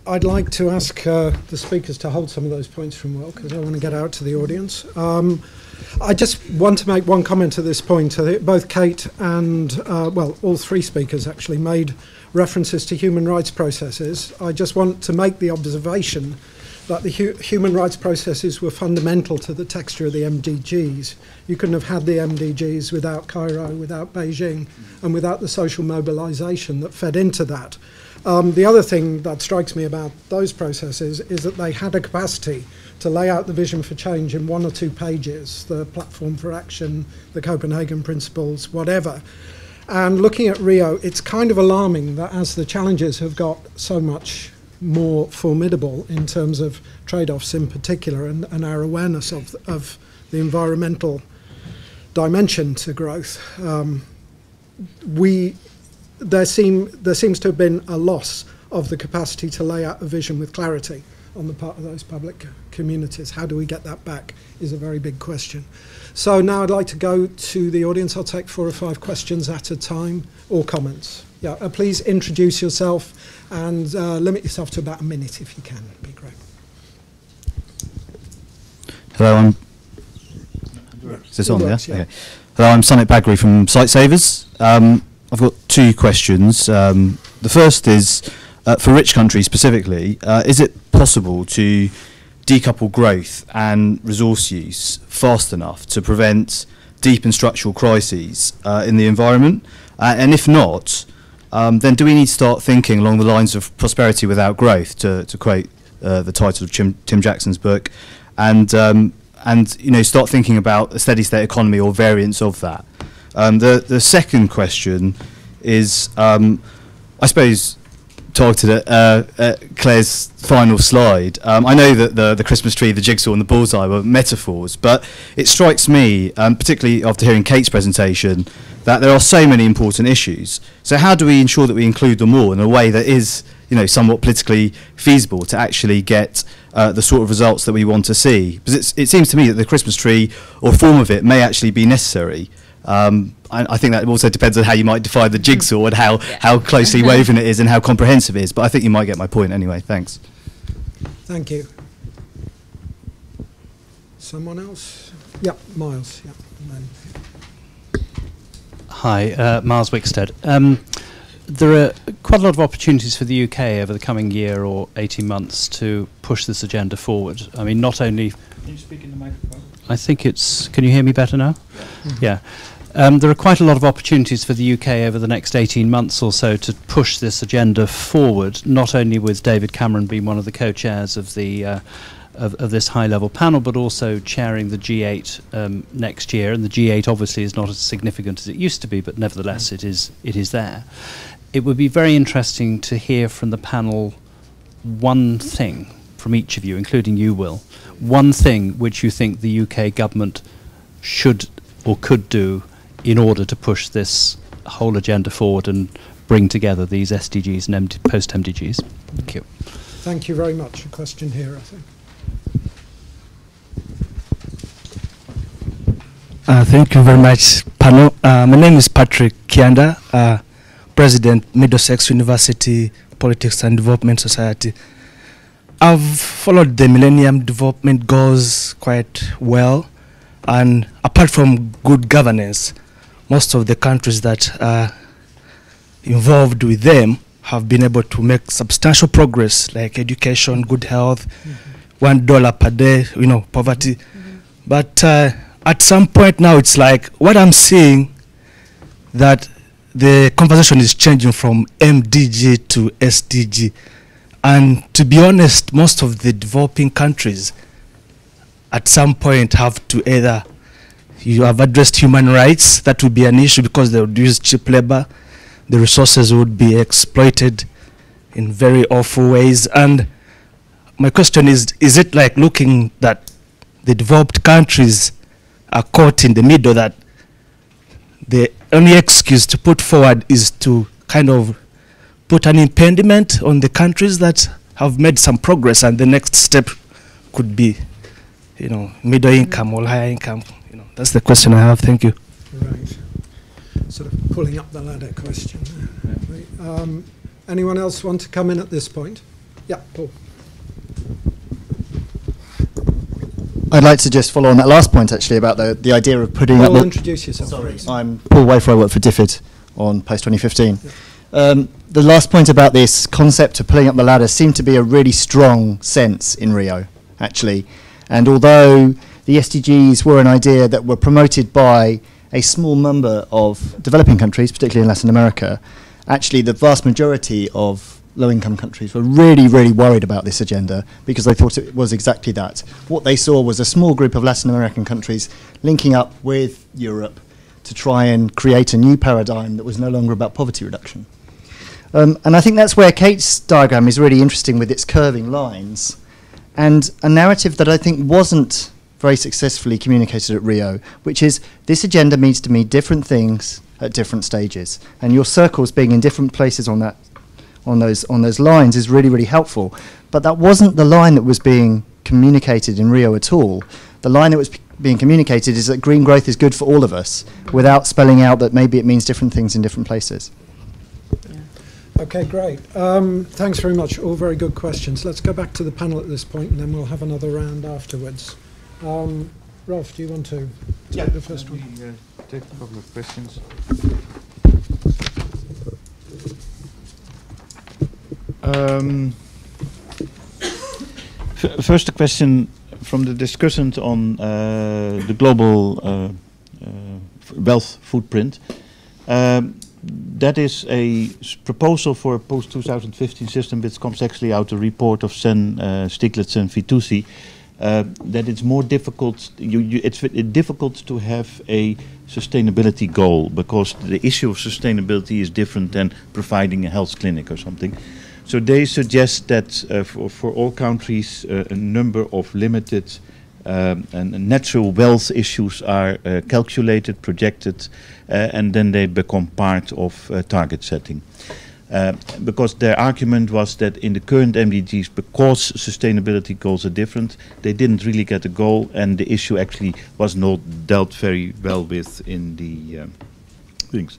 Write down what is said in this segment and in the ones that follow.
I'd like to ask the speakers to hold some of those points from Will, because I want to get out to the audience. I just want to make one comment at this point. I think both Kate and, well, all three speakers actually made references to human rights processes. I just want to make the observation that the human rights processes were fundamental to the texture of the MDGs. You couldn't have had the MDGs without Cairo, without Beijing, and without the social mobilization that fed into that. The other thing that strikes me about those processes is that they had a capacity to lay out the vision for change in 1 or 2 pages, the platform for action, the Copenhagen principles, whatever. And looking at Rio, it's kind of alarming that as the challenges have got so much more formidable in terms of trade-offs in particular, and our awareness of the environmental dimension to growth, there seems to have been a loss of the capacity to lay out a vision with clarity on the part of those public communities. How do we get that back is a very big question. So now I'd like to go to the audience. I'll take 4 or 5 questions at a time, or comments. Yeah, please introduce yourself and limit yourself to about a minute if you can. That'd be great. Hello, is this on? Works, yeah? Okay. Hello, I'm Summit Bagri from Sightsavers. I've got 2 questions. The first is, for rich countries specifically, is it possible to decouple growth and resource use fast enough to prevent deep and structural crises in the environment? And if not, then do we need to start thinking along the lines of prosperity without growth, to quote the title of Tim Jackson's book, and you know, start thinking about a steady state economy or variants of that? The second question is, I suppose, targeted at Claire's final slide. I know that the Christmas tree, the jigsaw and the bullseye were metaphors, but it strikes me, particularly after hearing Kate's presentation, that there are so many important issues. So how do we ensure that we include them all in a way that is, you know, somewhat politically feasible to actually get the sort of results that we want to see? Because it seems to me that the Christmas tree, or form of it, may actually be necessary. I think that also depends on how you might define the jigsaw and how closely woven it is and how comprehensive it is. But I think you might get my point anyway. Thanks. Thank you. Someone else? Yeah, Miles. Yeah. And then. Hi, Miles Wickstead. There are quite a lot of opportunities for the UK over the coming year or 18 months to push this agenda forward. I mean, not only... Can you speak in the microphone? I think it's... Can you hear me better now? Yeah. There are quite a lot of opportunities for the UK over the next 18 months or so to push this agenda forward, not only with David Cameron being one of the co-chairs of the of this high-level panel, but also chairing the G8 next year. And the G8 obviously is not as significant as it used to be, but nevertheless it is there. It would be very interesting to hear from the panel one thing from each of you, including you, Will, one thing which you think the UK government should or could do in order to push this whole agenda forward and bring together these SDGs and post-MDGs. Thank you. Thank you very much. A question here, I think. Thank you very much, panel. My name is Patrick Kianda, President, Middlesex University Politics and Development Society. I've followed the Millennium Development Goals quite well, and apart from good governance, most of the countries that are involved with them have been able to make substantial progress, like education, good health, $1 per day, you know, poverty. But at some point now, it's like what I'm seeing, that the conversation is changing from MDG to SDG. And to be honest, most of the developing countries at some point have to either, you have addressed human rights, that would be an issue because they would use cheap labor, the resources would be exploited in very awful ways. And my question is it like looking that the developed countries are caught in the middle, that the only excuse to put forward is to kind of put an impediment on the countries that have made some progress, and the next step could be, you know, middle income or higher income? You know, that's the question I have. Thank you. Right. Sort of pulling up the ladder question. Anyone else want to come in at this point? Yeah, Paul. I'd like to just follow on that last point, actually, about the idea of putting Paul, up... introduce yourself. Sorry, I'm Paul Wafer, I work for DFID on post-2015. Yeah. The last point about this concept of pulling up the ladder seemed to be a really strong sense in Rio, actually. And although the SDGs were an idea that were promoted by a small number of developing countries, particularly in Latin America, actually the vast majority of low-income countries were really, really worried about this agenda because they thought it was exactly that. What they saw was a small group of Latin American countries linking up with Europe to try and create a new paradigm that was no longer about poverty reduction. And I think that's where Kate's diagram is really interesting with its curving lines and a narrative that I think wasn't very successfully communicated at Rio, which is this agenda needs to mean different things at different stages. And your circles being in different places on those lines is really, really helpful. But that wasn't the line that was being communicated in Rio at all. The line that was being communicated is that green growth is good for all of us, without spelling out that maybe it means different things in different places. Okay, great. Thanks very much. All very good questions. Let's go back to the panel at this point, and then we'll have another round afterwards. Rolf, do you want to take the first one? Take a couple of questions. First, a question from the discussant on the global wealth footprint. That is a proposal for a post-2015 system which comes actually out of a report of Sen, Stiglitz and Fitoussi, that it's more difficult, it's difficult to have a sustainability goal because the issue of sustainability is different than providing a health clinic or something. So they suggest that for all countries a number of limited and natural wealth issues are calculated, projected, and then they become part of target setting. Because their argument was that in the current MDGs, because sustainability goals are different, they didn't really get a goal, and the issue actually was not dealt very well with in the things.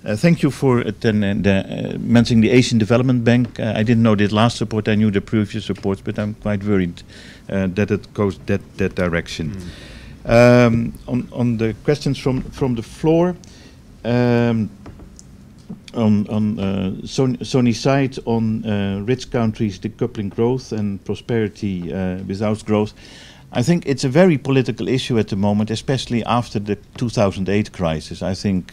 Thank you for mentioning the Asian Development Bank. I didn't know this last report, I knew the previous reports, but I'm quite worried that it goes that direction. On the questions from the floor, on Sony's side on rich countries decoupling growth and prosperity without growth, I think it's a very political issue at the moment, especially after the 2008 crisis. I think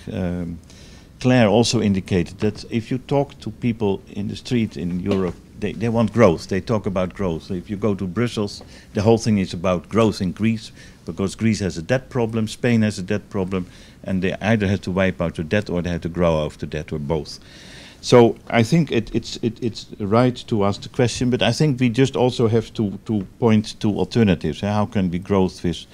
Claire also indicated that if you talk to people in the street in Europe, they want growth. They talk about growth. So if you go to Brussels, the whole thing is about growth in Greece, because Greece has a debt problem, Spain has a debt problem, and they either have to wipe out the debt or they have to grow out the debt, or both. So I think it's right to ask the question, but I think we just also have to point to alternatives. How can we grow with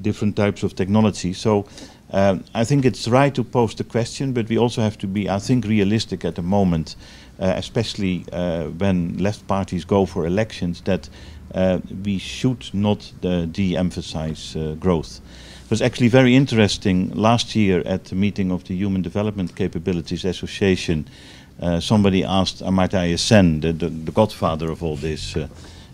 different types of technology? So I think it's right to pose the question, but we also have to be, I think, realistic at the moment, especially when left parties go for elections, that we should not de-emphasize growth. It was actually very interesting last year at the meeting of the Human Development Capabilities Association. Somebody asked Amartya Sen, the godfather of all this,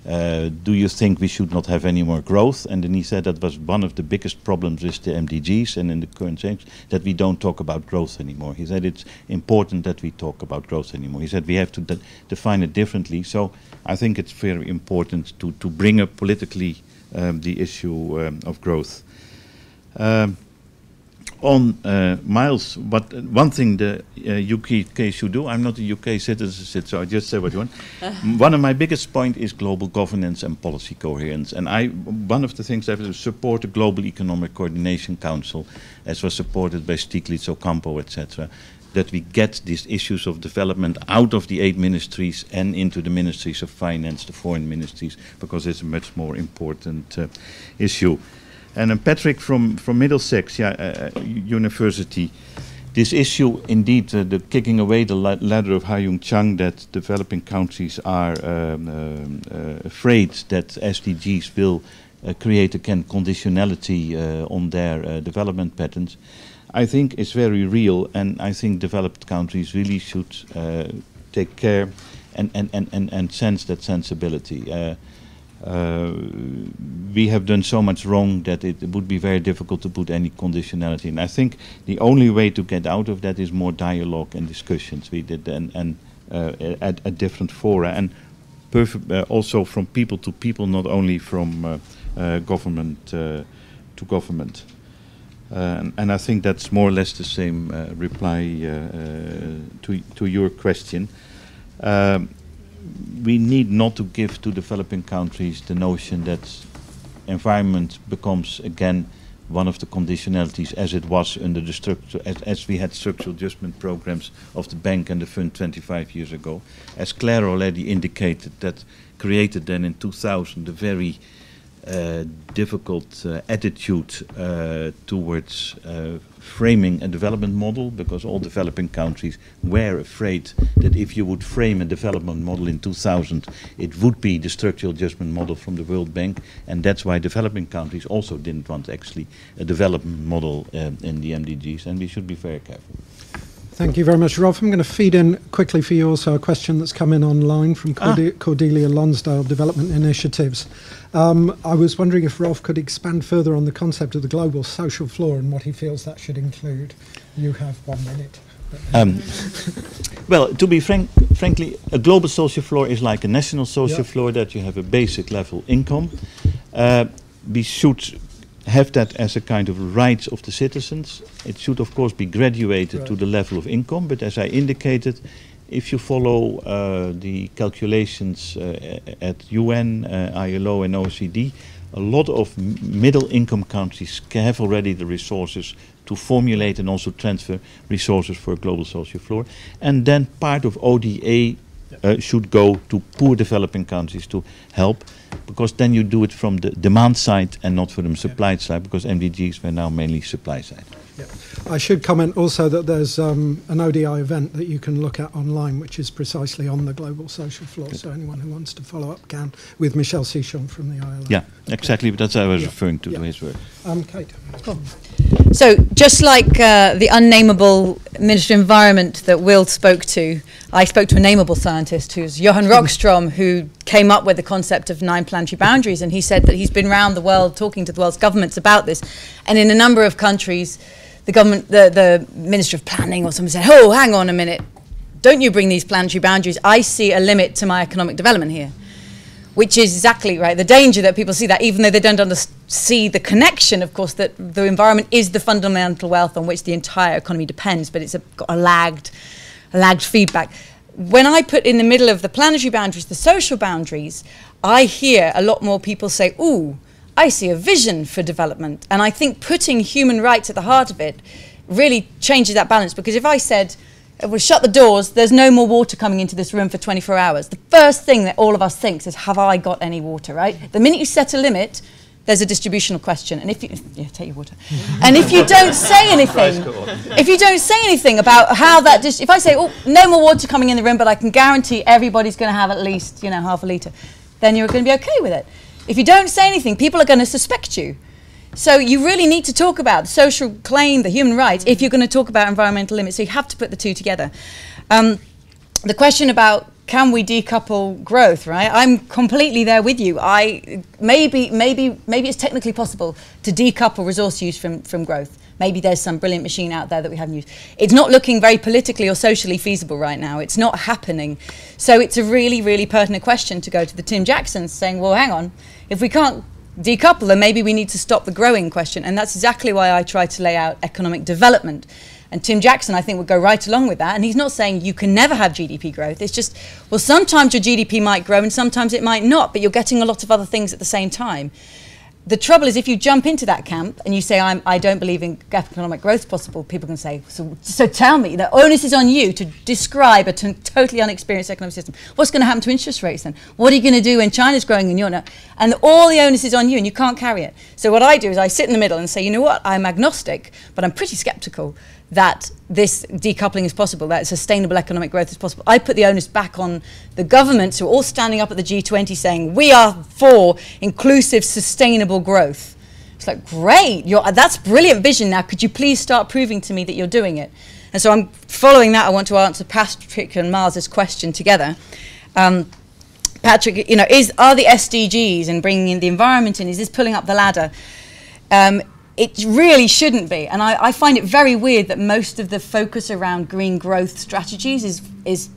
do you think we should not have any more growth? And then he said that was one of the biggest problems with the MDGs and in the current change, that we don't talk about growth anymore. He said it's important that we talk about growth anymore. He said we have to define it differently. So I think it's very important to bring up politically the issue of growth. On Miles, but one thing the UK should do, I'm not a UK citizen, so I just say what you want. One of my biggest points is global governance and policy coherence. And one of the things I have to support the Global Economic Coordination Council, as was supported by Stiglitz, Ocampo, etc., that we get these issues of development out of the 8 ministries and into the ministries of finance, the foreign ministries, because it's a much more important issue. And Patrick from Middlesex University, this issue indeed, the kicking away the ladder of Ha-Joon Chang, that developing countries are afraid that SDGs will create again conditionality on their development patterns, I think is very real, and I think developed countries really should take care and sense that sensibility. We have done so much wrong that it would be very difficult to put any conditionality. And I think the only way to get out of that is more dialogue and discussions. We did at different fora, and also from people to people, not only from government to government. And I think that's more or less the same reply to your question. We need not to give to developing countries the notion that environment becomes again one of the conditionalities as it was under the structure, as we had structural adjustment programs of the bank and the fund 25 years ago. As Claire already indicated, that created then in 2000 a very difficult attitude towards framing a development model, because all developing countries were afraid that if you would frame a development model in 2000, it would be the structural adjustment model from the World Bank, and that's why developing countries also didn't want actually a development model in the MDGs, and we should be very careful. Thank you very much, Rolf. I'm going to feed in quickly for you also a question that's come in online from Cordelia Lonsdale, Development Initiatives. I was wondering if Rolf could expand further on the concept of the global social floor and what he feels that should include. You have 1 minute. Well, to be frankly, a global social floor is like a national social floor, that you have a basic level income. We should have that as a kind of right of the citizens. It should of course be graduated to the level of income, but as I indicated, if you follow the calculations at UN, ILO and OECD, a lot of middle income countries have already the resources to formulate and also transfer resources for a global social floor. And then part of ODA should go to poor developing countries to help, because then you do it from the demand side and not from the supply side, because MDGs were now mainly supply side. Yeah. I should comment also that there's an ODI event that you can look at online, which is precisely on the global social floor. Good. So anyone who wants to follow up can, with Michel Sichon from the ILO. Yeah, exactly. But that's what I was referring to his work. Kate. Cool. So just like the unnameable Minister of Environment that Will spoke to, I spoke to a nameable scientist who's Johan Rockstrom, who came up with the concept of 9 planetary boundaries, and he said that he's been around the world talking to the world's governments about this, and in a number of countries the Minister of Planning or someone said, oh, hang on a minute, don't you bring these planetary boundaries, I see a limit to my economic development here. Which is exactly right. The danger that people see that, even though they don't see the connection, of course, that the environment is the fundamental wealth on which the entire economy depends, but it's got a lagged feedback. When I put in the middle of the planetary boundaries, the social boundaries, I hear a lot more people say, ooh, I see a vision for development. And I think putting human rights at the heart of it really changes that balance, because if I said, we'll shut the doors, there's no more water coming into this room for 24 hours. The first thing that all of us thinks is, have I got any water, right? The minute you set a limit, there's a distributional question. And if you, take your water. And if you don't say anything, about how that, if I say, oh, no more water coming in the room, but I can guarantee everybody's going to have at least, half a litre, then you're going to be okay with it. If you don't say anything, people are going to suspect you. So you really need to talk about the social claim, the human rights, if you're going to talk about environmental limits. So you have to put the two together. The question about can we decouple growth, right? I'm completely there with you. Maybe it's technically possible to decouple resource use from growth. Maybe there's some brilliant machine out there that we haven't used. It's not looking very politically or socially feasible right now. It's not happening. So it's a really, really pertinent question to go to the Tim Jacksons saying, well, hang on, if we can't decouple them, maybe we need to stop the growing question. And that's exactly why I try to lay out economic development. And Tim Jackson, I think, would go right along with that. And he's not saying you can never have GDP growth. It's just, well, sometimes your GDP might grow and sometimes it might not, but you're getting a lot of other things at the same time. The trouble is, if you jump into that camp and you say, I don't believe in economic growth possible, people can say, so tell me, the onus is on you to describe a totally unexperienced economic system. What's going to happen to interest rates then? What are you going to do when China's growing and you're not? And all the onus is on you and you can't carry it. So what I do is I sit in the middle and say, you know what, I'm agnostic, but I'm pretty skeptical that this decoupling is possible, that sustainable economic growth is possible. I put the onus back on the governments who are all standing up at the G20 saying, we are for inclusive, sustainable growth. It's like, great, that's brilliant vision. Now, could you please start proving to me that you're doing it? And so I'm following that. I want to answer Patrick and Mars's question together. Patrick, you know, are the SDGs and bringing in the environment in, is this pulling up the ladder? It really shouldn't be, and I find it very weird that most of the focus around green growth strategies is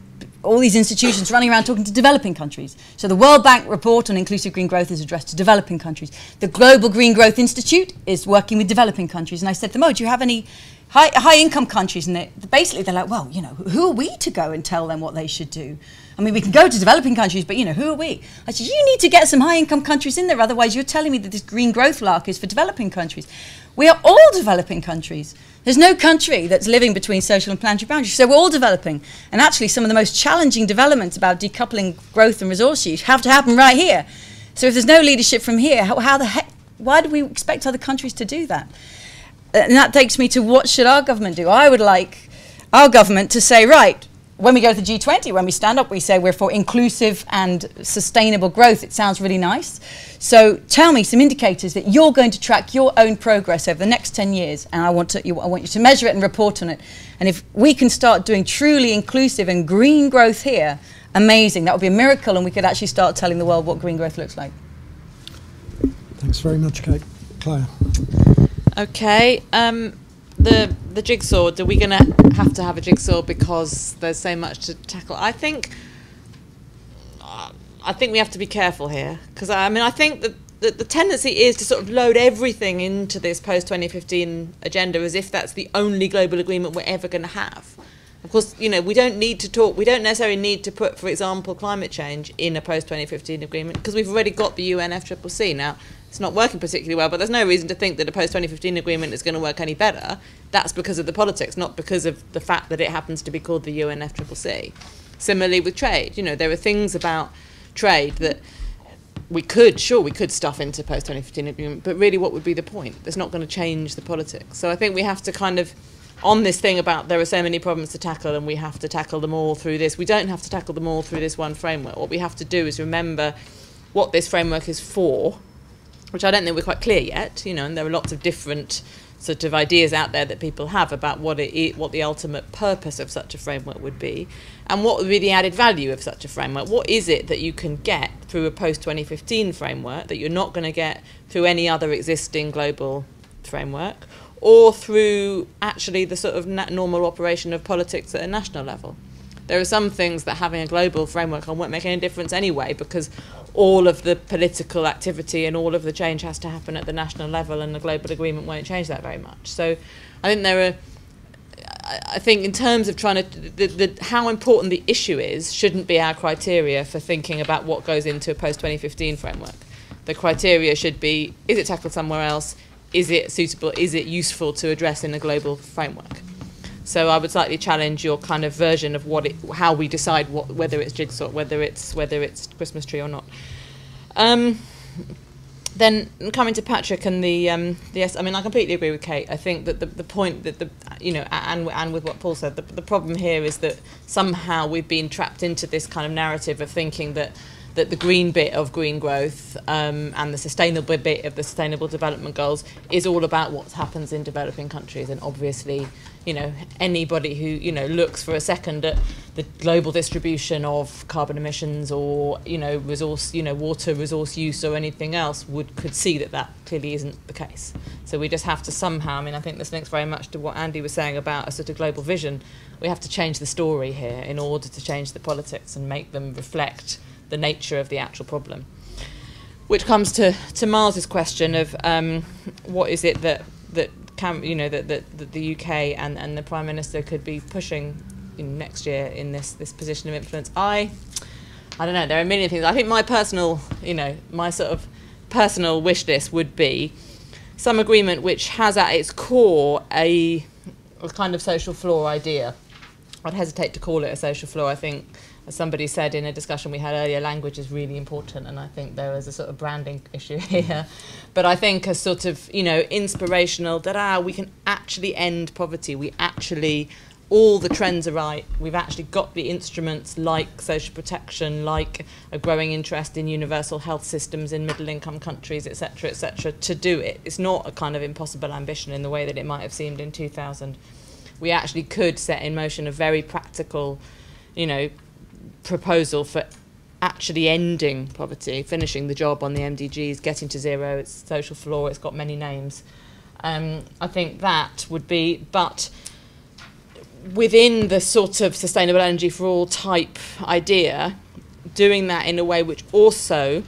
all these institutions running around talking to developing countries. So the World Bank report on inclusive green growth is addressed to developing countries. The Global Green Growth Institute is working with developing countries, and I said to them, oh, do you have any high-income countries? And basically they're like, well, you know, who are we to go and tell them what they should do? I mean, we can go to developing countries, but, you know, who are we? I said, you need to get some high-income countries in there, otherwise you're telling me that this green growth lark is for developing countries. We are all developing countries. There's no country that's living between social and planetary boundaries, so we're all developing. And actually, some of the most challenging developments about decoupling growth and resource use have to happen right here. So if there's no leadership from here, how the heck, why do we expect other countries to do that? And that takes me to, what should our government do? I would like our government to say, right, when we go to the G20, when we stand up, we say we're for inclusive and sustainable growth. It sounds really nice. So tell me some indicators that you're going to track your own progress over the next 10 years, and I want you to measure it and report on it. And if we can start doing truly inclusive and green growth here, amazing. That would be a miracle, and we could actually start telling the world what green growth looks like. Thanks very much, Kate. Claire. Okay. The jigsaw, are we going to have a jigsaw because there's so much to tackle? I think we have to be careful here, because I mean, I think that the tendency is to sort of load everything into this post-2015 agenda as if that's the only global agreement we're ever going to have. Of course, you know, we don't necessarily need to put, for example, climate change in a post-2015 agreement, because we've already got the UNFCCC. Now, it's not working particularly well, but there's no reason to think that a post-2015 agreement is going to work any better. That's because of the politics, not because of the fact that it happens to be called the UNFCCC. Similarly with trade, you know, there are things about trade that we could stuff into post-2015 agreement, but really what would be the point? It's not going to change the politics. So I think we have to kind of, on this thing about there are so many problems to tackle and we have to tackle them all through this, we don't have to tackle them all through this one framework. What we have to do is remember what this framework is for, which I don't think we're quite clear yet, you know, and there are lots of different sort of ideas out there that people have about what the ultimate purpose of such a framework would be, and what would be the added value of such a framework. What is it that you can get through a post-2015 framework that you're not going to get through any other existing global framework, or through actually the sort of normal operation of politics at a national level? There are some things that having a global framework on won't make any difference anyway, because all of the political activity and all of the change has to happen at the national level, and the global agreement won't change that very much. So I think I think in terms of trying to, how important the issue is shouldn't be our criteria for thinking about what goes into a post-2015 framework. The criteria should be, is it tackled somewhere else? Is it suitable? Is it useful to address in a global framework? So I would slightly challenge your kind of version of how we decide whether it's jigsaw, whether it's Christmas tree or not. Then coming to Patrick and yes, I mean, I completely agree with Kate. I think that the point that you know, and with what Paul said, the problem here is that somehow we've been trapped into this kind of narrative of thinking that the green bit of green growth and the sustainable bit of the Sustainable Development Goals is all about what happens in developing countries. And obviously, you know, anybody who, you know, looks for a second at the global distribution of carbon emissions or, you know, water resource use or anything else could see that clearly isn't the case. So we just have to somehow, I mean, I think this links very much to what Andy was saying about a sort of global vision. We have to change the story here in order to change the politics and make them reflect the nature of the actual problem. Which comes to Miles's question of what is it that the UK and the Prime Minister could be pushing next year in this position of influence. I don't know, there are a million things. I think my personal, my sort of personal wish list would be some agreement which has at its core a kind of social flaw idea. I'd hesitate to call it a social flaw. I think, as somebody said in a discussion we had earlier, language is really important, and I think there is a sort of branding issue here. But I think a sort of, inspirational, we can actually end poverty. All the trends are right. We've actually got the instruments like social protection, like a growing interest in universal health systems in middle-income countries, etc., to do it. It's not a kind of impossible ambition in the way that it might have seemed in 2000. We actually could set in motion a very practical, proposal for actually ending poverty, finishing the job on the MDGs, getting to zero, it's social floor, it's got many names. I think that would be, but within the sort of sustainable energy for all type idea, doing that in a way which also,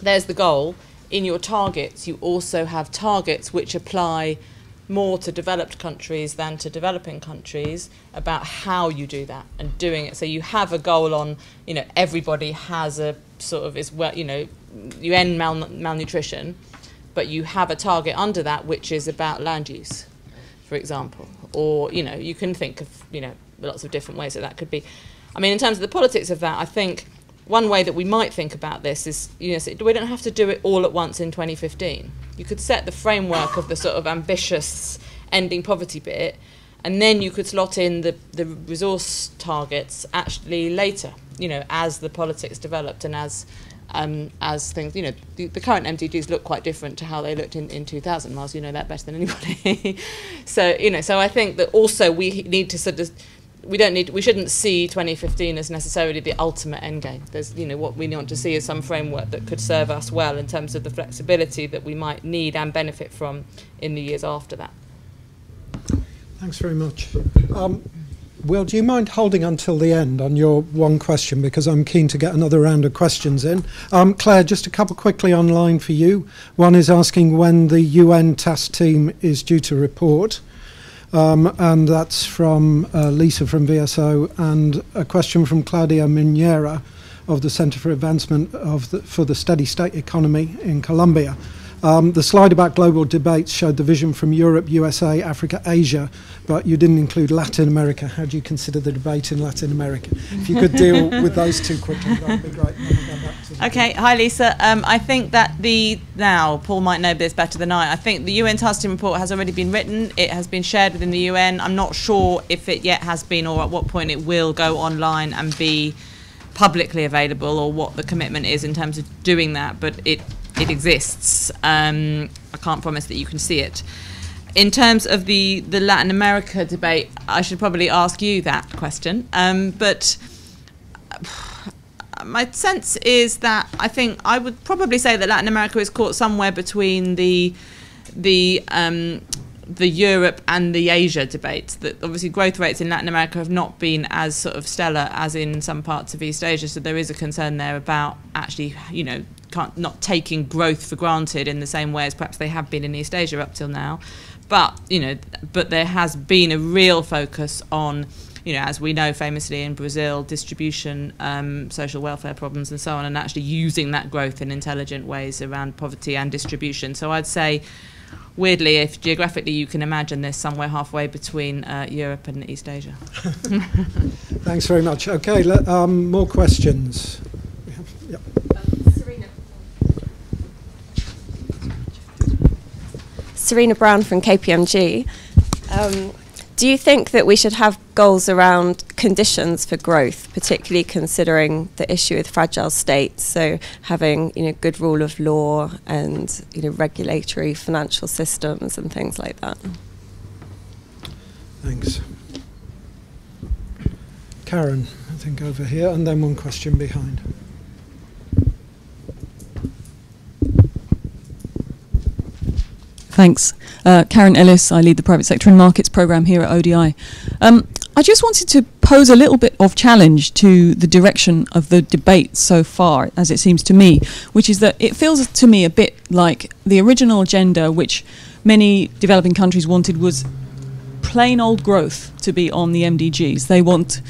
there's the goal, in your targets you also have targets which apply more to developed countries than to developing countries about how you do that and doing it. So you have a goal on, you know, everybody has a sort of, is well, you know, you end malnutrition, but you have a target under that which is about land use, for example. Or, you know, you can think of, you know, lots of different ways that could be. I mean, in terms of the politics of that, I think one way that we might think about this is, you know, we don't have to do it all at once in 2015. You could set the framework of the sort of ambitious ending poverty bit, and then you could slot in the resource targets actually later, you know, as the politics developed and as things, you know, the current MDGs look quite different to how they looked in 2000, Miles, you know that better than anybody. So, you know, so I think that also we need to sort of, we shouldn't see 2015 as necessarily the ultimate end game. There's, you know, what we want to see is some framework that could serve us well in terms of the flexibility that we might need and benefit from in the years after that. Thanks very much. Will, do you mind holding until the end on your one question, because I'm keen to get another round of questions in. Claire, just a couple quickly online for you. One is asking when the UN task team is due to report. And that's from Lisa from VSO, and a question from Claudia Minera of the Centre for Advancement for the Steady State Economy in Colombia. The slide about global debates showed the vision from Europe, USA, Africa, Asia, but you didn't include Latin America. How do you consider the debate in Latin America? If you could deal with those two quickly, that would be great. Then we'll go back to Okay, hi Lisa. I think that now, Paul might know this better than I think the UN task team report has already been written. It has been shared within the UN. I'm not sure if it yet has been or at what point it will go online and be publicly available, or what the commitment is in terms of doing that, but it exists. I can't promise that you can see it. In terms of the Latin America debate, I should probably ask you that question. But my sense is that I think I would probably say that Latin America is caught somewhere between the Europe and the Asia debate. That obviously growth rates in Latin America have not been as sort of stellar as in some parts of East Asia, so there is a concern there about actually, you know, not taking growth for granted in the same way as perhaps they have been in East Asia up till now. But, you know, but there has been a real focus on, you know, as we know famously in Brazil, distribution, social welfare problems and so on, and actually using that growth in intelligent ways around poverty and distribution. So I'd say, weirdly, if geographically you can imagine this somewhere halfway between Europe and East Asia. Thanks very much. Okay, more questions. Yep. Serena Brown from KPMG. Do you think that we should have goals around conditions for growth, particularly considering the issue with fragile states? So having, you know, good rule of law and, you know, regulatory financial systems and things like that. Thanks. Karen, I think over here, and then one question behind. Thanks. Karen Ellis, I lead the Private Sector and Markets programme here at ODI. I just wanted to pose a little bit of challenge to the direction of the debate so far, as it seems to me, which is that it feels to me a bit like the original agenda, which many developing countries wanted, was plain old growth to be on the MDGs. They want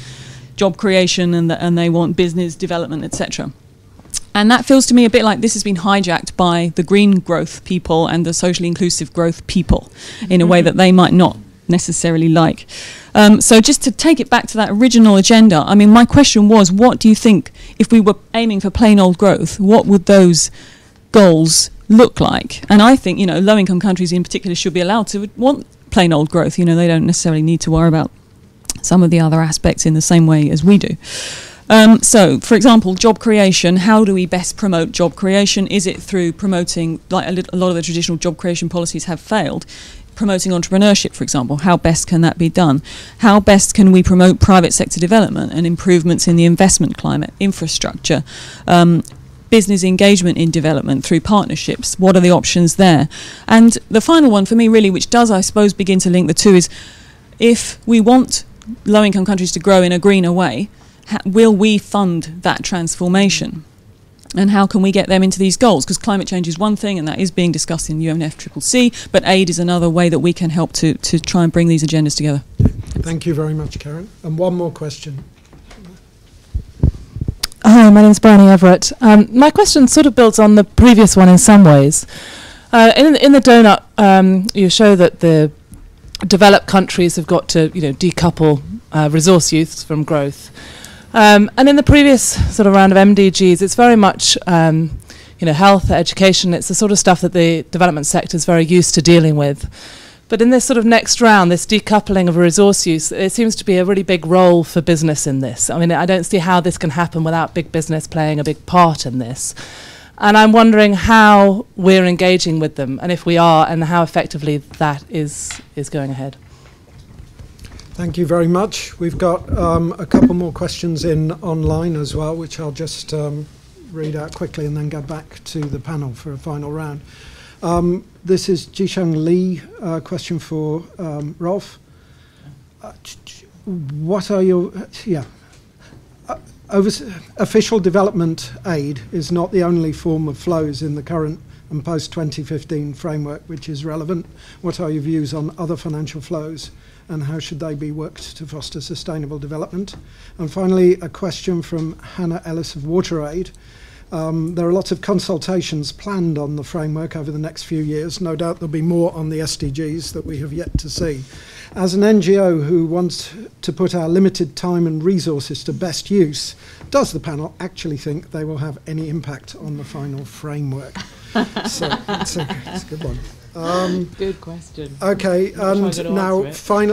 job creation and they want business development, etc. And that feels to me a bit like this has been hijacked by the green growth people and the socially inclusive growth people in a way that they might not necessarily like. So just to take it back to that original agenda, I mean, my question was, what do you think, if we were aiming for plain old growth, what would those goals look like? And I think, you know, low-income countries in particular should be allowed to want plain old growth. You know, they don't necessarily need to worry about some of the other aspects in the same way as we do. So, for example, job creation, how do we best promote job creation? Is it through promoting, like a lot of the traditional job creation policies have failed, promoting entrepreneurship, for example. How best can that be done? How best can we promote private sector development and improvements in the investment climate, infrastructure, business engagement in development through partnerships? What are the options there? And the final one for me, really, which does, I suppose, begin to link the two, is if we want low-income countries to grow in a greener way, will we fund that transformation? And how can we get them into these goals? Because climate change is one thing, and that is being discussed in UNFCCC, but aid is another way that we can help to try and bring these agendas together. Thank you very much, Karen. And one more question. Hi, my name is Bryony Everett. My question sort of builds on the previous one in some ways. In the donut, you show that the developed countries have got to, decouple resource use from growth. And in the previous sort of round of MDGs, it's very much, health, education. It's the sort of stuff that the development sector is very used to dealing with. But in this sort of next round, this decoupling of resource use, there seems to be a really big role for business in this. I mean, I don't see how this can happen without big business playing a big part in this. And I'm wondering how we're engaging with them, and if we are, and how effectively that is going ahead. Thank you very much. We've got a couple more questions in online as well, which I'll just read out quickly and then go back to the panel for a final round. This is Jisheng Lee, question for Rolf. What are your, official development aid is not the only form of flows in the current and post-2015 framework which is relevant. What are your views on other financial flows, and how should they be worked to foster sustainable development? And finally, a question from Hannah Ellis of WaterAid. There are lots of consultations planned on the framework over the next few years. No doubt there'll be more on the SDGs that we have yet to see. As an NGO who wants to put our limited time and resources to best use, does the panel actually think they will have any impact on the final framework? So it's a good one. Good question. Okay, and now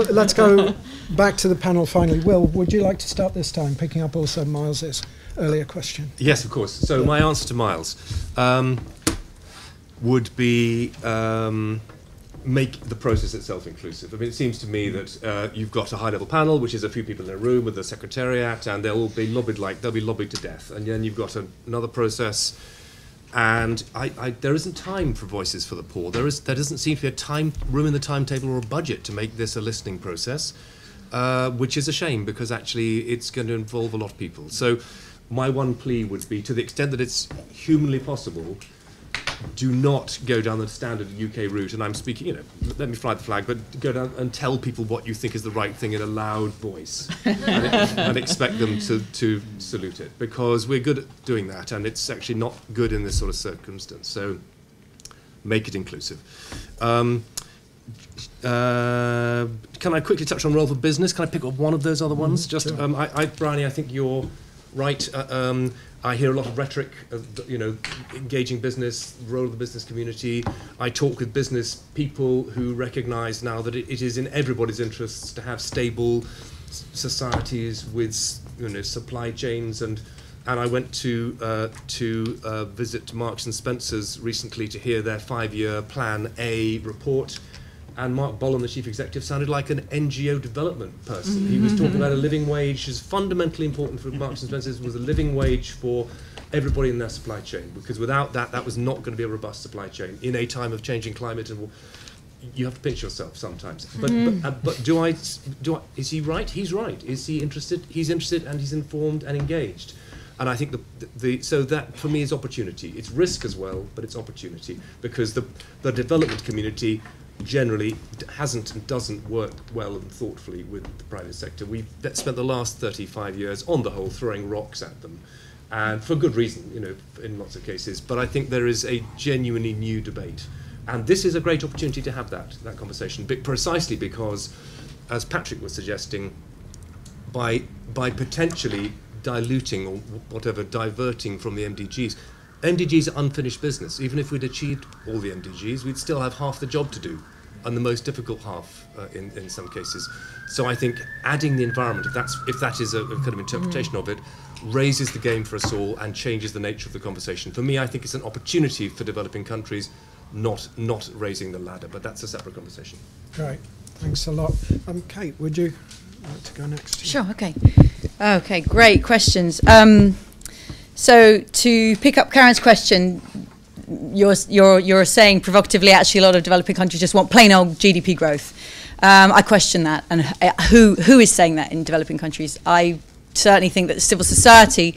let's go back to the panel finally. Will, would you like to start this time, picking up also Miles's earlier question? Yes, of course. So my answer to Miles would be make the process itself inclusive. I mean, it seems to me that you've got a high-level panel, which is a few people in a room with the secretariat, and they'll all be lobbied to death. And then you've got another process. And there isn't time for voices for the poor. There doesn't seem to be a room in the timetable or a budget to make this a listening process, which is a shame because actually it's going to involve a lot of people. So my one plea would be, to the extent that it's humanly possible, do not go down the standard UK route. And I'm speaking, let me fly the flag, but go down and tell people what you think is the right thing in a loud voice and expect them to salute it, because we're good at doing that, and it's actually not good in this sort of circumstance. So make it inclusive. Can I quickly touch on role for business? Can I pick up one of those other ones? Just, sure. Bryony, I think you're right. I hear a lot of rhetoric of, engaging business, role of the business community. I talk with business people who recognise now that it is in everybody's interests to have stable societies with, supply chains. And I went to visit Marks and Spencer's recently to hear their 5-year Plan A report. And Mark Bolan, the chief executive, sounded like an NGO development person. He was talking about a living wage, which is fundamentally important for Marks and Spencer's, was a living wage for everybody in their supply chain, because without that was not going to be a robust supply chain in a time of changing climate. And you have to pinch yourself sometimes. But is he right? He's right. Is he interested? He's interested, and he's informed and engaged. And I think so that for me is opportunity. It's risk as well, but it's opportunity, because the development community generally hasn't and doesn't work well and thoughtfully with the private sector. We've spent the last 35 years on the whole throwing rocks at them, and for good reason, in lots of cases. But I think there is a genuinely new debate, and this is a great opportunity to have that conversation, precisely because, as Patrick was suggesting, by potentially diluting or whatever, diverting from the MDGs. MDGs are unfinished business. Even if we'd achieved all the MDGs, we'd still have half the job to do, and the most difficult half in some cases. So I think adding the environment, if that is a kind of interpretation of it, raises the game for us all and changes the nature of the conversation. For me, I think it's an opportunity for developing countries not raising the ladder. But that's a separate conversation. Great, thanks a lot. Kate, would you like to go next? Sure. Okay. Okay. Great questions. So to pick up Karen's question, you're saying provocatively, actually, a lot of developing countries just want plain old GDP growth. I question that, and who is saying that in developing countries? I certainly think that the civil society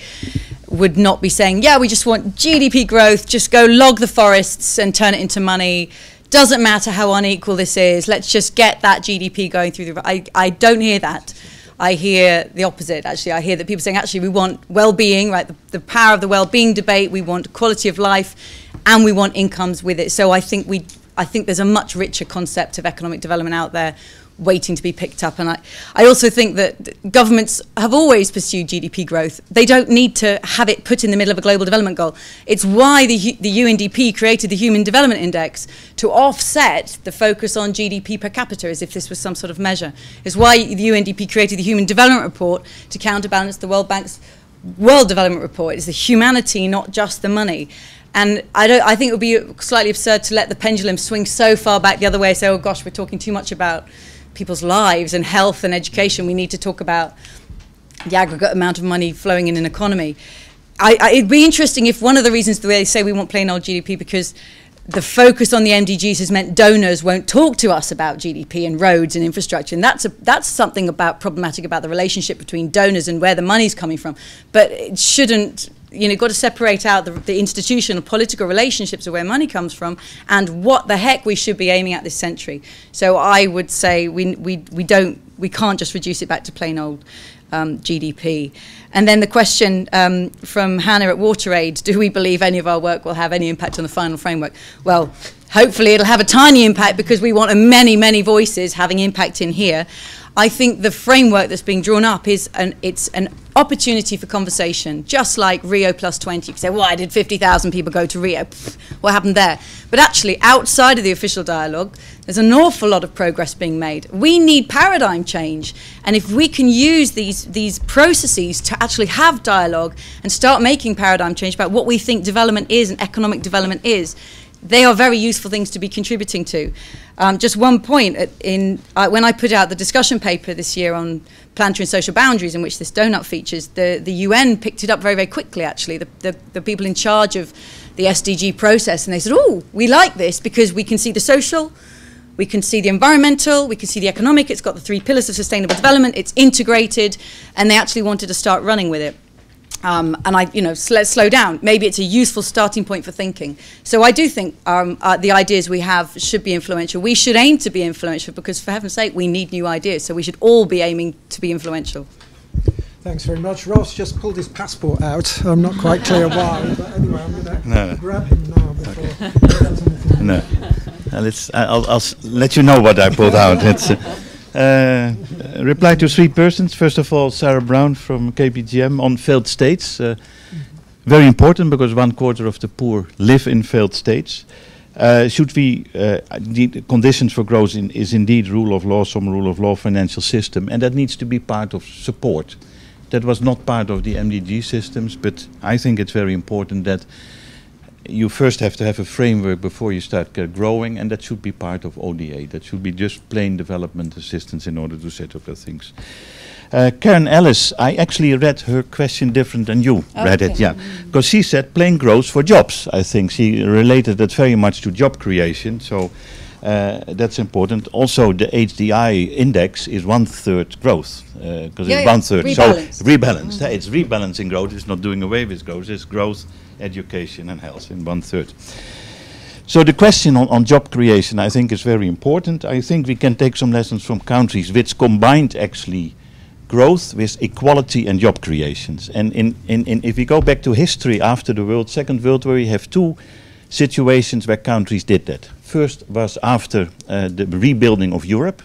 would not be saying, yeah, we just want GDP growth, just go log the forests and turn it into money. Doesn't matter how unequal this is, let's just get that GDP going through the... I don't hear that. I hear the opposite, actually. I hear that people saying, actually, we want well-being, right? The power of the well-being debate, we want quality of life, and we want incomes with it. So I think there's a much richer concept of economic development out there waiting to be picked up. And I also think that governments have always pursued GDP growth. They don't need to have it put in the middle of a global development goal. It's why the UNDP created the Human Development Index, to offset the focus on GDP per capita, as if this was some sort of measure. It's why the UNDP created the Human Development Report, to counterbalance the World Bank's World Development Report. It's the humanity, not just the money. And I think it would be slightly absurd to let the pendulum swing so far back the other way, say, oh gosh, we're talking too much about people's lives and health and education. We need to talk about the aggregate amount of money flowing in an economy. It'd be interesting if one of the reasons the way they say we want plain old GDP, because the focus on the MDGs has meant donors won't talk to us about GDP and roads and infrastructure, and that's something problematic about the relationship between donors and where the money's coming from. But it shouldn't, you've got to separate out the institutional political relationships of where money comes from and what the heck we should be aiming at this century. So I would say we can't just reduce it back to plain old GDP. And then the question from Hannah at WaterAid, do we believe any of our work will have any impact on the final framework? Well, hopefully it'll have a tiny impact, because we want many, many voices having impact in here. I think the framework that's being drawn up is it's an opportunity for conversation, just like Rio plus 20. You can say, why did 50,000 people go to Rio? Pfft, what happened there? But actually, outside of the official dialogue, there's an awful lot of progress being made. We need paradigm change. And if we can use these processes to actually have dialogue and start making paradigm change about what we think development is and economic development is, they are very useful things to be contributing to. Just one point, when I put out the discussion paper this year on planetary and social boundaries, in which this donut features, the UN picked it up very, very quickly, actually, the people in charge of the SDG process, and they said, oh, we like this because we can see the social, we can see the environmental, we can see the economic, it's got the 3 pillars of sustainable development, it's integrated, and they actually wanted to start running with it. Let's slow down. Maybe it's a useful starting point for thinking. So I do think the ideas we have should be influential. We should aim to be influential, because for heaven's sake, we need new ideas. So we should all be aiming to be influential. Thanks very much. Ross just pulled his passport out. I'm not quite clear why, but anyway, I'm going to grab him now before he does anything. No. I'll let you know what I pulled out. It's reply to 3 persons. First of all, Sarah Brown from KPGM on failed states. Very important, because 1/4 of the poor live in failed states. The conditions for growth is indeed rule of law, some rule of law, financial system, and that needs to be part of support. That was not part of the MDG systems, but I think it's very important that you first have to have a framework before you start growing, and that should be part of ODA. That should be just plain development assistance in order to set up those things. Karen Ellis, I actually read her question different than you read it, yeah. Because she said plain growth for jobs. I think she related that very much to job creation, so that's important. Also, the HDI index is 1/3 growth, because it's 1/3. Rebalanced. So rebalanced. It's rebalancing growth. It's not doing away with growth. It's growth, education and health in 1/3. So the question on job creation, I think, is very important. I think we can take some lessons from countries which combined actually growth with equality and job creations. And if we go back to history after the Second World War, we have 2 situations where countries did that. First was after the rebuilding of Europe.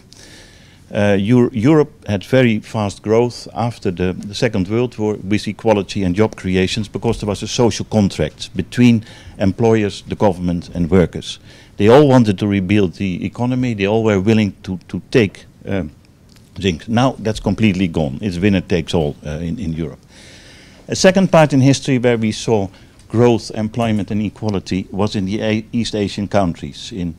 Europe had very fast growth after the Second World War with equality and job creations, because there was a social contract between employers, the government and workers. They all wanted to rebuild the economy. They all were willing to take things. Now that's completely gone. It's winner takes all in Europe. A second part in history where we saw growth, employment and equality was in the East Asian countries, in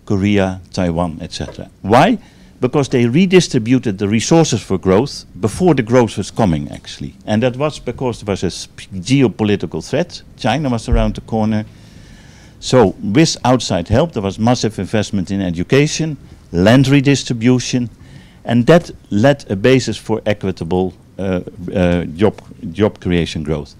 Korea, Taiwan, etc. Why? Because they redistributed the resources for growth before the growth was coming, actually. And that was because there was a geopolitical threat. China was around the corner. So with outside help, there was massive investment in education, land redistribution, and that led a basis for equitable job creation growth.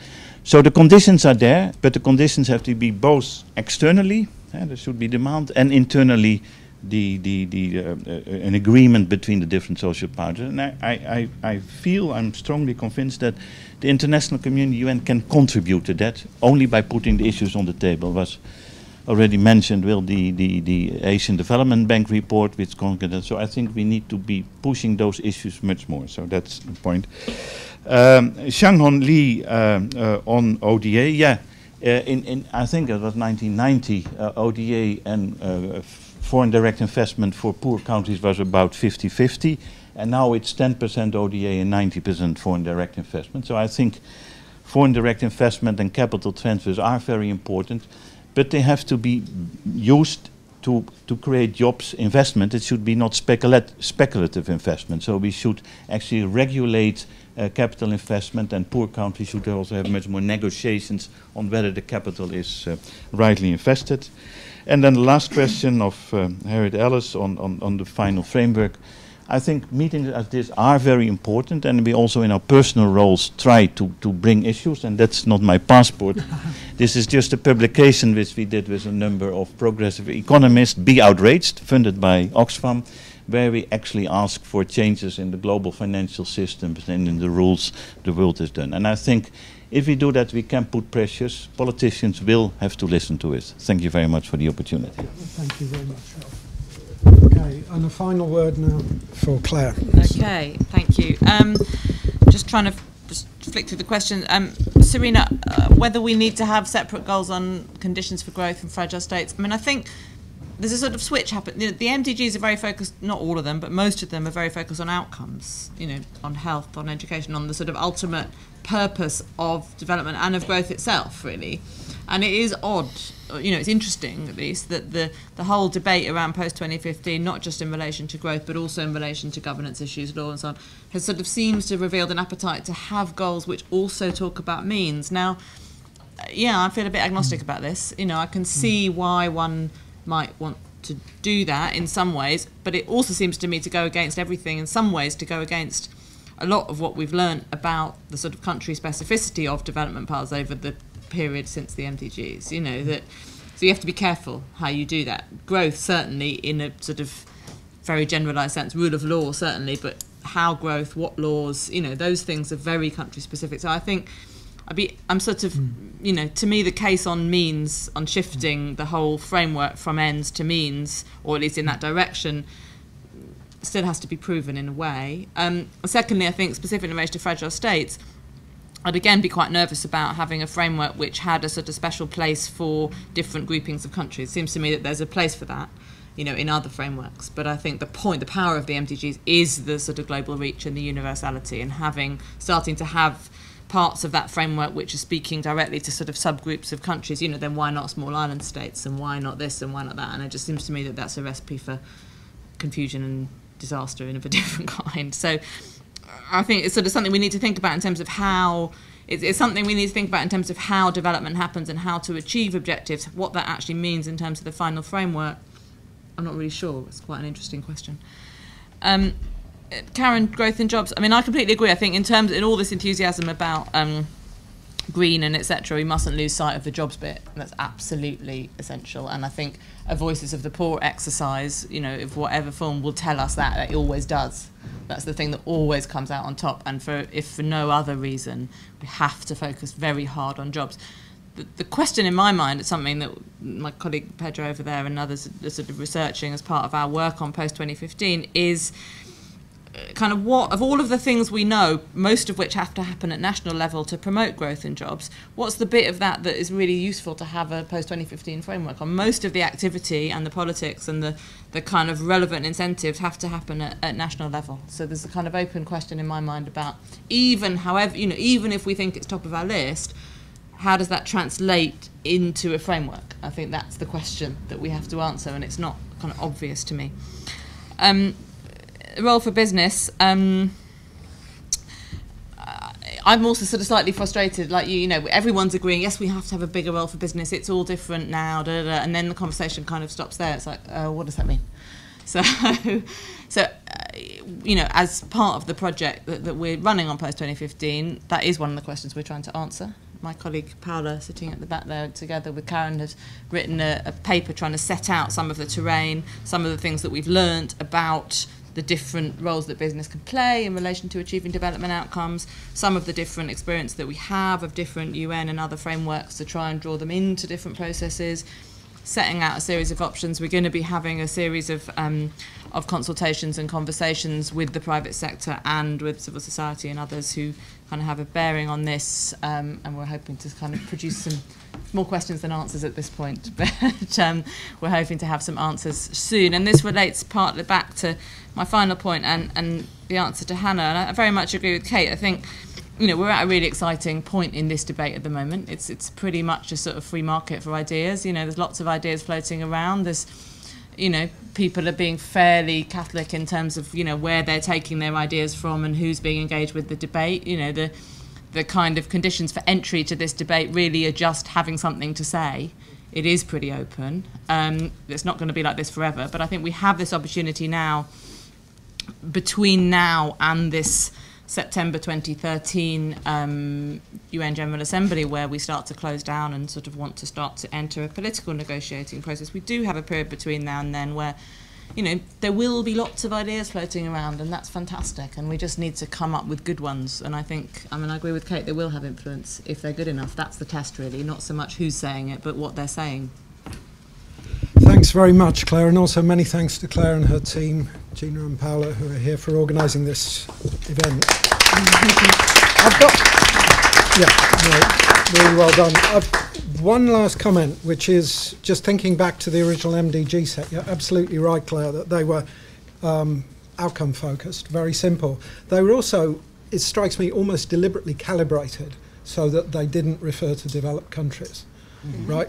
So the conditions are there, but the conditions have to be both externally, there should be demand, and internally an agreement between the different social partners. And I feel, I'm strongly convinced that the international community, UN, can contribute to that only by putting the issues on the table. Was already mentioned, the Asian Development Bank report, which concluded. So I think we need to be pushing those issues much more. So that's the point. Xianghong Li on ODA, yeah. I think it was 1990, ODA and foreign direct investment for poor countries was about 50-50, and now it's 10% ODA and 90% foreign direct investment. So I think foreign direct investment and capital transfers are very important, but they have to be used to create jobs, investment. It should be not speculative investment. So we should actually regulate capital investment, and poor countries should also have much more negotiations on whether the capital is rightly invested. And then the last question of Harriet Ellis on the final framework. I think meetings as this are very important, and we also in our personal roles try to bring issues, and that's not my passport. This is just a publication which we did with a number of progressive economists, Be Outraged, funded by Oxfam, where we actually ask for changes in the global financial systems and in the rules the world has done. And I think if we do that, we can put pressures. Politicians will have to listen to it. Thank you very much for the opportunity. Thank you very much, Ralph. Okay, and a final word now for Claire. Okay, thank you. Just trying to just flick through the question. Serena, whether we need to have separate goals on conditions for growth and fragile states. I mean, I think there's a sort of switch happen. You know, the MDGs are very focused, not all of them, but most of them are very focused on outcomes, you know, on health, on education, on the sort of ultimate purpose of development and of growth itself, really. And it is odd, you know, it's interesting at least, that the whole debate around post-2015, not just in relation to growth, but also in relation to governance issues, law and so on, has sort of seems to have revealed an appetite to have goals which also talk about means. Now, yeah, I feel a bit agnostic about this. You know, I can see why one might want to do that in some ways, but it also seems to me to go against everything in some ways, to go against a lot of what we've learned about the sort of country specificity of development paths over the period since the MDGs, you know, that so you have to be careful how you do that. Growth, certainly, in a sort of very generalised sense, rule of law, certainly, but how growth, what laws, you know, those things are very country specific. So I think I'm sort of, you know, to me the case on means, on shifting the whole framework from ends to means, or at least in that direction, still has to be proven in a way. Secondly, I think specifically in relation to fragile states, I'd again be quite nervous about having a framework which had a sort of special place for different groupings of countries. It seems to me that there's a place for that, you know, in other frameworks. But I think the power of the MDGs is the sort of global reach and the universality, and starting to have parts of that framework which are speaking directly to sort of subgroups of countries, you know, then why not small island states, and why not this and why not that? And it just seems to me that that's a recipe for confusion and disaster of a different kind. So I think it's sort of something we need to think about in terms of how it's something we need to think about in terms of how development happens and how to achieve objectives, what that actually means in terms of the final framework. I'm not really sure. It's quite an interesting question. Karen, growth and jobs. I mean, I completely agree. I think in all this enthusiasm about green and etc., we mustn't lose sight of the jobs bit. That's absolutely essential. And I think a Voices of the Poor exercise, you know, of whatever form, will tell us that it always does. That's the thing that always comes out on top. And if for no other reason, we have to focus very hard on jobs. The question in my mind, it's something that my colleague Pedro over there and others are sort of researching as part of our work on post-2015, is kind of what, of all of the things we know, most of which have to happen at national level to promote growth in jobs, what's the bit of that is really useful to have a post-2015 framework on? Most of the activity and the politics and the kind of relevant incentives have to happen at national level. So there's a kind of open question in my mind about even if we think it's top of our list, how does that translate into a framework? I think that's the question that we have to answer, and it's not kind of obvious to me. Role for business. I'm also sort of slightly frustrated, like you know, everyone's agreeing, yes, we have to have a bigger role for business, it's all different now, and then the conversation kind of stops there. It's like, what does that mean? So, you know, as part of the project that we're running on post-2015, that is one of the questions we're trying to answer. My colleague Paola, sitting at the back there, together with Karen, has written a paper trying to set out some of the terrain, some of the things that we've learnt about the different roles that business can play in relation to achieving development outcomes, some of the different experience that we have of different UN and other frameworks to try and draw them into different processes, setting out a series of options. We're going to be having a series of consultations and conversations with the private sector and with civil society and others who kind of have a bearing on this, and we're hoping to kind of produce some more questions than answers at this point, but we're hoping to have some answers soon. And this relates partly back to my final point and the answer to Hannah, and I very much agree with Kate. I think, you know, we're at a really exciting point in this debate at the moment. It's pretty much a sort of free market for ideas. You know, there's lots of ideas floating around. There's, you know, people are being fairly Catholic in terms of, you know, where they're taking their ideas from and who's being engaged with the debate. You know, the kind of conditions for entry to this debate really are just having something to say. It is pretty open. It's not going to be like this forever, but I think we have this opportunity now, between now and this September 2013 UN General Assembly, where we start to close down and sort of want to start to enter a political negotiating process. We do have a period between now and then where, you know, there will be lots of ideas floating around, and that's fantastic, and we just need to come up with good ones. And I think, I mean, I agree with Kate, they will have influence if they're good enough. That's the test, really, not so much who's saying it, but what they're saying. Thanks very much, Claire, and also many thanks to Claire and her team, Gina and Paola, who are here for organising this event. I've got, really well done. One last comment, which is just thinking back to the original MDG set. You're absolutely right, Claire, that they were outcome focused, very simple. They were also, it strikes me, almost deliberately calibrated so that they didn't refer to developed countries, right?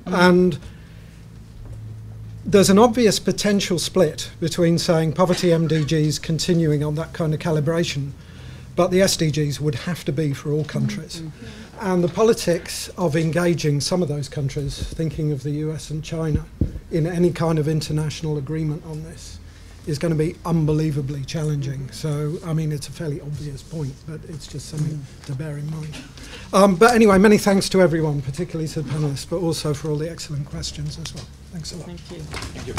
And there's an obvious potential split between saying poverty MDGs continuing on that kind of calibration, but the SDGs would have to be for all countries. And the politics of engaging some of those countries, thinking of the US and China, in any kind of international agreement on this is going to be unbelievably challenging. So, I mean, it's a fairly obvious point, but it's just something to bear in mind. But anyway, many thanks to everyone, particularly to the panelists, but also for all the excellent questions as well. Thanks a lot. Thank you. Thank you.